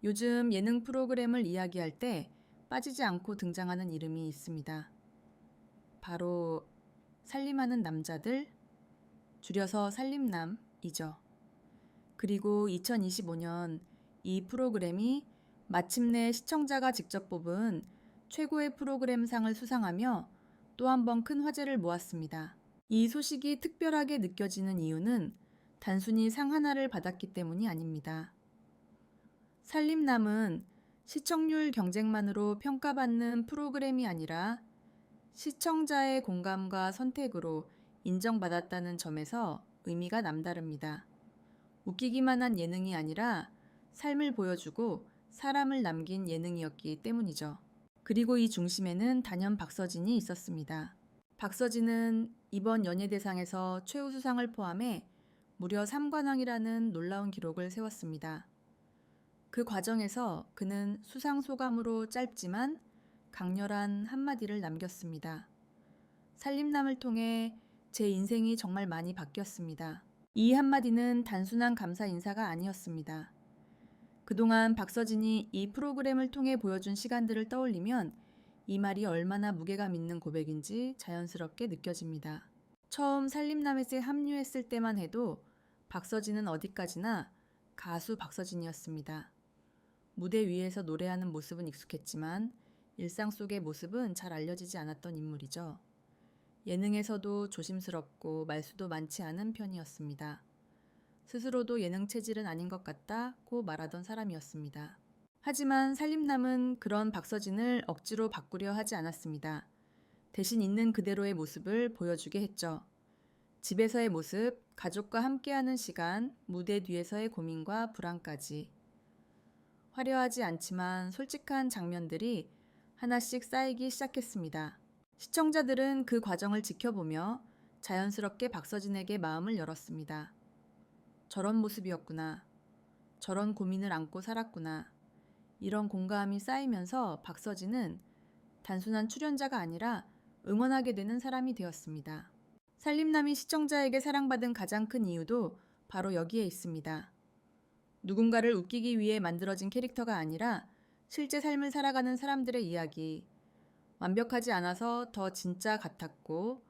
요즘 예능 프로그램을 이야기할 때 빠지지 않고 등장하는 이름이 있습니다. 바로 살림하는 남자들, 줄여서 살림남이죠. 그리고 2025년 이 프로그램이 마침내 시청자가 직접 뽑은 최고의 프로그램 상을 수상하며 또 한 번 큰 화제를 모았습니다. 이 소식이 특별하게 느껴지는 이유는 단순히 상 하나를 받았기 때문이 아닙니다. 살림남은 시청률 경쟁만으로 평가받는 프로그램이 아니라 시청자의 공감과 선택으로 인정받았다는 점에서 의미가 남다릅니다. 웃기기만 한 예능이 아니라 삶을 보여주고 사람을 남긴 예능이었기 때문이죠. 그리고 이 중심에는 단연 박서진이 있었습니다. 박서진은 이번 연예대상에서 최우수상을 포함해 무려 3관왕이라는 놀라운 기록을 세웠습니다. 그 과정에서 그는 수상 소감으로 짧지만 강렬한 한마디를 남겼습니다. 살림남을 통해 제 인생이 정말 많이 바뀌었습니다. 이 한마디는 단순한 감사 인사가 아니었습니다. 그동안 박서진이 이 프로그램을 통해 보여준 시간들을 떠올리면 이 말이 얼마나 무게감 있는 고백인지 자연스럽게 느껴집니다. 처음 살림남에서 합류했을 때만 해도 박서진은 어디까지나 가수 박서진이었습니다. 무대 위에서 노래하는 모습은 익숙했지만 일상 속의 모습은 잘 알려지지 않았던 인물이죠. 예능에서도 조심스럽고 말수도 많지 않은 편이었습니다. 스스로도 예능 체질은 아닌 것 같다고 말하던 사람이었습니다. 하지만 살림남은 그런 박서진을 억지로 바꾸려 하지 않았습니다. 대신 있는 그대로의 모습을 보여주게 했죠. 집에서의 모습, 가족과 함께하는 시간, 무대 뒤에서의 고민과 불안까지. 화려하지 않지만 솔직한 장면들이 하나씩 쌓이기 시작했습니다. 시청자들은 그 과정을 지켜보며 자연스럽게 박서진에게 마음을 열었습니다. 저런 모습이었구나. 저런 고민을 안고 살았구나. 이런 공감이 쌓이면서 박서진은 단순한 출연자가 아니라 응원하게 되는 사람이 되었습니다. 살림남이 시청자에게 사랑받은 가장 큰 이유도 바로 여기에 있습니다. 누군가를 웃기기 위해 만들어진 캐릭터가 아니라 실제 삶을 살아가는 사람들의 이야기. 완벽하지 않아서 더 진짜 같았고,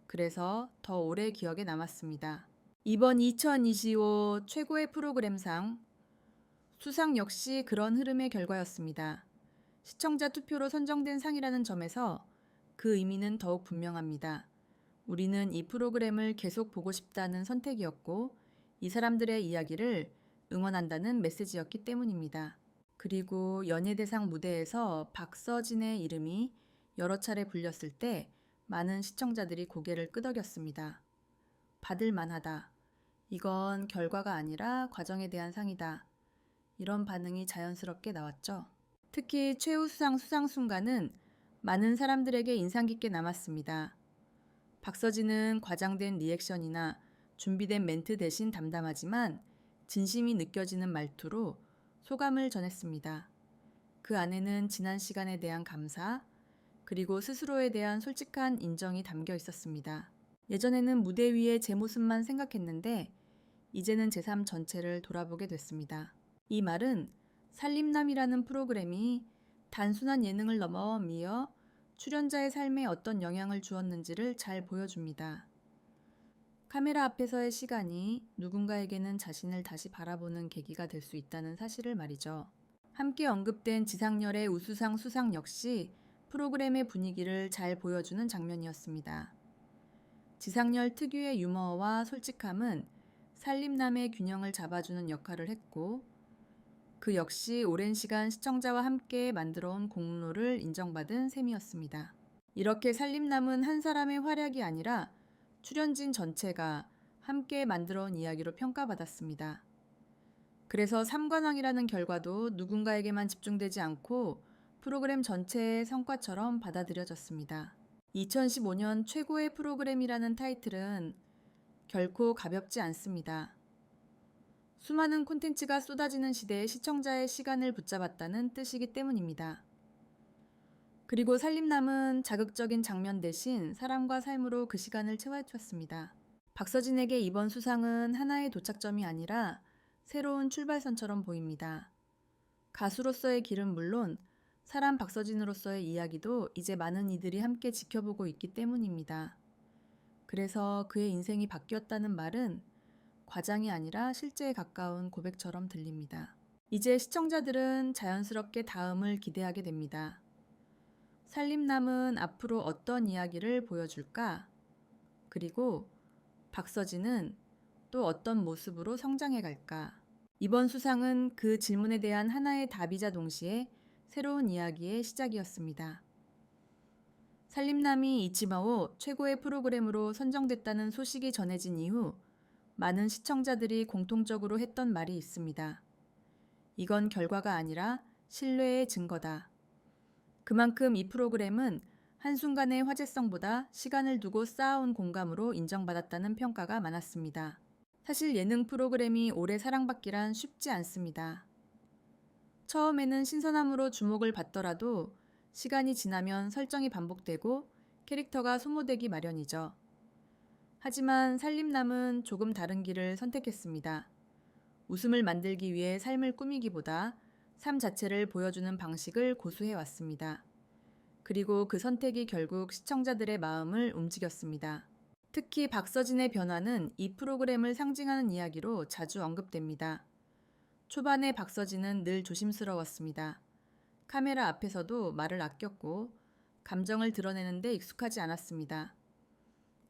그래서 더 오래 기억에 남았습니다. 이번 2025 최고의 프로그램상 수상 역시 그런 흐름의 결과였습니다. 시청자 투표로 선정된 상이라는 점에서 그 의미는 더욱 분명합니다. 우리는 이 프로그램을 계속 보고 싶다는 선택이었고, 이 사람들의 이야기를 응원한다는 메시지였기 때문입니다. 그리고 연예대상 무대에서 박서진의 이름이 여러 차례 불렸을 때 많은 시청자들이 고개를 끄덕였습니다. 받을 만하다. 이건 결과가 아니라 과정에 대한 상이다. 이런 반응이 자연스럽게 나왔죠. 특히 최우수상 수상 순간은 많은 사람들에게 인상 깊게 남았습니다. 박서진은 과장된 리액션이나 준비된 멘트 대신 담담하지만 진심이 느껴지는 말투로 소감을 전했습니다. 그 안에는 지난 시간에 대한 감사, 그리고 스스로에 대한 솔직한 인정이 담겨 있었습니다. 예전에는 무대 위에 제 모습만 생각했는데 이제는 제 삶 전체를 돌아보게 됐습니다. 이 말은 살림남이라는 프로그램이 단순한 예능을 넘어 미어 출연자의 삶에 어떤 영향을 주었는지를 잘 보여줍니다. 카메라 앞에서의 시간이 누군가에게는 자신을 다시 바라보는 계기가 될 수 있다는 사실을 말이죠. 함께 언급된 지상렬의 우수상 수상 역시 프로그램의 분위기를 잘 보여주는 장면이었습니다. 지상렬 특유의 유머와 솔직함은 살림남의 균형을 잡아주는 역할을 했고, 그 역시 오랜 시간 시청자와 함께 만들어온 공로를 인정받은 셈이었습니다. 이렇게 살림남은 한 사람의 활약이 아니라 출연진 전체가 함께 만들어온 이야기로 평가받았습니다. 그래서 3관왕이라는 결과도 누군가에게만 집중되지 않고 프로그램 전체의 성과처럼 받아들여졌습니다. 2015년 최고의 프로그램이라는 타이틀은 결코 가볍지 않습니다. 수많은 콘텐츠가 쏟아지는 시대에 시청자의 시간을 붙잡았다는 뜻이기 때문입니다. 그리고 살림남은 자극적인 장면 대신 사람과 삶으로 그 시간을 채워줬습니다. 박서진에게 이번 수상은 하나의 도착점이 아니라 새로운 출발선처럼 보입니다. 가수로서의 길은 물론 사람 박서진으로서의 이야기도 이제 많은 이들이 함께 지켜보고 있기 때문입니다. 그래서 그의 인생이 바뀌었다는 말은 과장이 아니라 실제에 가까운 고백처럼 들립니다. 이제 시청자들은 자연스럽게 다음을 기대하게 됩니다. 살림남은 앞으로 어떤 이야기를 보여줄까? 그리고 박서진은 또 어떤 모습으로 성장해 갈까? 이번 수상은 그 질문에 대한 하나의 답이자 동시에 새로운 이야기의 시작이었습니다. 살림남이 이치마오 최고의 프로그램으로 선정됐다는 소식이 전해진 이후 많은 시청자들이 공통적으로 했던 말이 있습니다. 이건 결과가 아니라 신뢰의 증거다. 그만큼 이 프로그램은 한순간의 화제성보다 시간을 두고 쌓아온 공감으로 인정받았다는 평가가 많았습니다. 사실 예능 프로그램이 오래 사랑받기란 쉽지 않습니다. 처음에는 신선함으로 주목을 받더라도 시간이 지나면 설정이 반복되고 캐릭터가 소모되기 마련이죠. 하지만 살림남은 조금 다른 길을 선택했습니다. 웃음을 만들기 위해 삶을 꾸미기보다 삶 자체를 보여주는 방식을 고수해 왔습니다. 그리고 그 선택이 결국 시청자들의 마음을 움직였습니다. 특히 박서진의 변화는 이 프로그램을 상징하는 이야기로 자주 언급됩니다. 초반에 박서진은 늘 조심스러웠습니다. 카메라 앞에서도 말을 아꼈고 감정을 드러내는 데 익숙하지 않았습니다.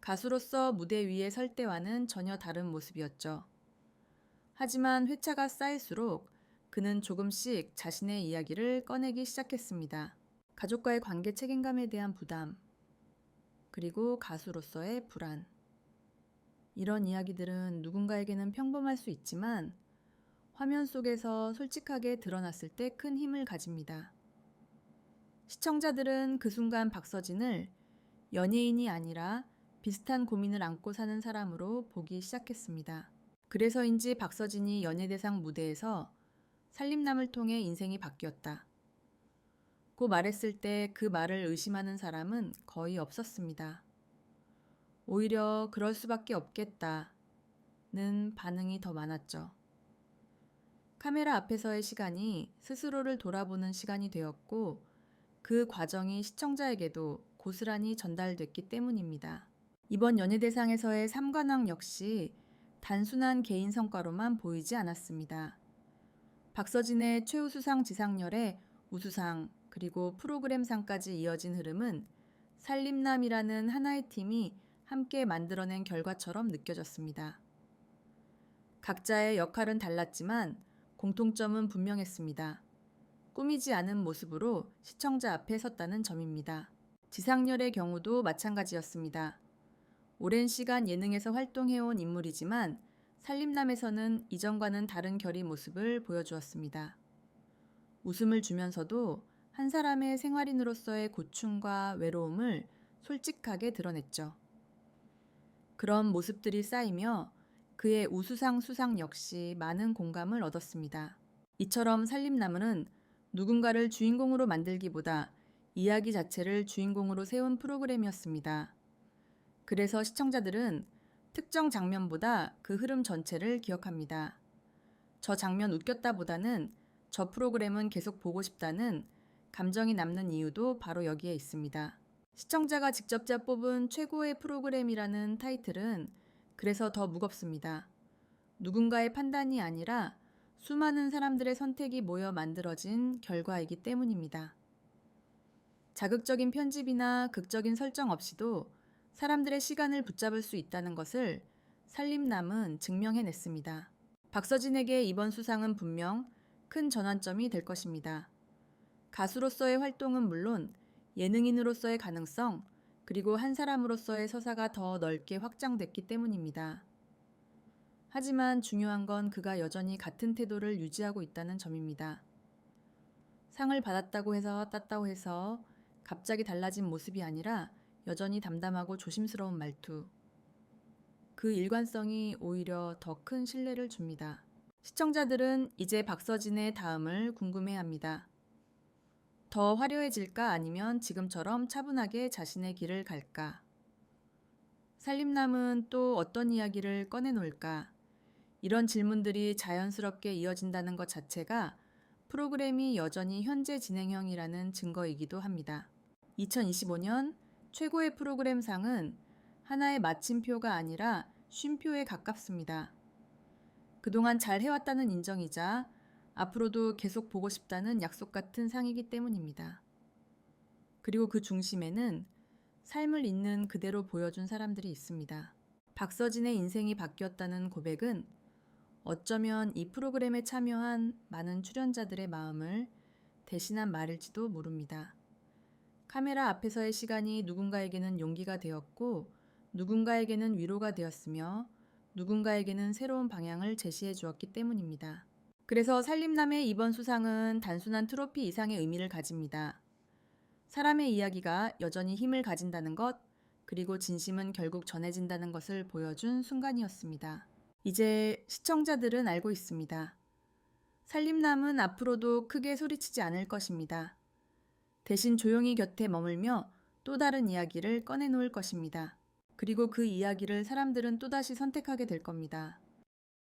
가수로서 무대 위에 설 때와는 전혀 다른 모습이었죠. 하지만 회차가 쌓일수록 그는 조금씩 자신의 이야기를 꺼내기 시작했습니다. 가족과의 관계 책임감에 대한 부담, 그리고 가수로서의 불안. 이런 이야기들은 누군가에게는 평범할 수 있지만 화면 속에서 솔직하게 드러났을 때 큰 힘을 가집니다. 시청자들은 그 순간 박서진을 연예인이 아니라 비슷한 고민을 안고 사는 사람으로 보기 시작했습니다. 그래서인지 박서진이 연예대상 무대에서 살림남을 통해 인생이 바뀌었다 고 말했을 때 그 말을 의심하는 사람은 거의 없었습니다. 오히려 그럴 수밖에 없겠다는 반응이 더 많았죠. 카메라 앞에서의 시간이 스스로를 돌아보는 시간이 되었고 그 과정이 시청자에게도 고스란히 전달됐기 때문입니다. 이번 연예대상에서의 3관왕 역시 단순한 개인 성과로만 보이지 않았습니다. 박서진의 최우수상 지상렬에 우수상 그리고 프로그램상까지 이어진 흐름은 살림남이라는 하나의 팀이 함께 만들어낸 결과처럼 느껴졌습니다. 각자의 역할은 달랐지만 공통점은 분명했습니다. 꾸미지 않은 모습으로 시청자 앞에 섰다는 점입니다. 지상렬의 경우도 마찬가지였습니다. 오랜 시간 예능에서 활동해온 인물이지만 살림남에서는 이전과는 다른 결의 모습을 보여주었습니다. 웃음을 주면서도 한 사람의 생활인으로서의 고충과 외로움을 솔직하게 드러냈죠. 그런 모습들이 쌓이며 그의 우수상 수상 역시 많은 공감을 얻었습니다. 이처럼 살림남은 누군가를 주인공으로 만들기보다 이야기 자체를 주인공으로 세운 프로그램이었습니다. 그래서 시청자들은 특정 장면보다 그 흐름 전체를 기억합니다. 저 장면 웃겼다보다는 저 프로그램은 계속 보고 싶다는 감정이 남는 이유도 바로 여기에 있습니다. 시청자가 직접 뽑은 최고의 프로그램이라는 타이틀은 그래서 더 무겁습니다. 누군가의 판단이 아니라 수많은 사람들의 선택이 모여 만들어진 결과이기 때문입니다. 자극적인 편집이나 극적인 설정 없이도 사람들의 시간을 붙잡을 수 있다는 것을 살림남은 증명해냈습니다. 박서진에게 이번 수상은 분명 큰 전환점이 될 것입니다. 가수로서의 활동은 물론 예능인으로서의 가능성, 그리고 한 사람으로서의 서사가 더 넓게 확장됐기 때문입니다. 하지만 중요한 건 그가 여전히 같은 태도를 유지하고 있다는 점입니다. 상을 받았다고 해서 땄다고 해서 갑자기 달라진 모습이 아니라 여전히 담담하고 조심스러운 말투. 그 일관성이 오히려 더 큰 신뢰를 줍니다. 시청자들은 이제 박서진의 다음을 궁금해합니다. 더 화려해질까 아니면 지금처럼 차분하게 자신의 길을 갈까? 살림남은 또 어떤 이야기를 꺼내놓을까? 이런 질문들이 자연스럽게 이어진다는 것 자체가 프로그램이 여전히 현재 진행형이라는 증거이기도 합니다. 2025년 최고의 프로그램상은 하나의 마침표가 아니라 쉼표에 가깝습니다. 그동안 잘 해왔다는 인정이자 앞으로도 계속 보고 싶다는 약속 같은 상이기 때문입니다. 그리고 그 중심에는 삶을 있는 그대로 보여준 사람들이 있습니다. 박서진의 인생이 바뀌었다는 고백은 어쩌면 이 프로그램에 참여한 많은 출연자들의 마음을 대신한 말일지도 모릅니다. 카메라 앞에서의 시간이 누군가에게는 용기가 되었고, 누군가에게는 위로가 되었으며, 누군가에게는 새로운 방향을 제시해 주었기 때문입니다. 그래서 살림남의 이번 수상은 단순한 트로피 이상의 의미를 가집니다. 사람의 이야기가 여전히 힘을 가진다는 것, 그리고 진심은 결국 전해진다는 것을 보여준 순간이었습니다. 이제 시청자들은 알고 있습니다. 살림남은 앞으로도 크게 소리치지 않을 것입니다. 대신 조용히 곁에 머물며 또 다른 이야기를 꺼내놓을 것입니다. 그리고 그 이야기를 사람들은 또다시 선택하게 될 겁니다.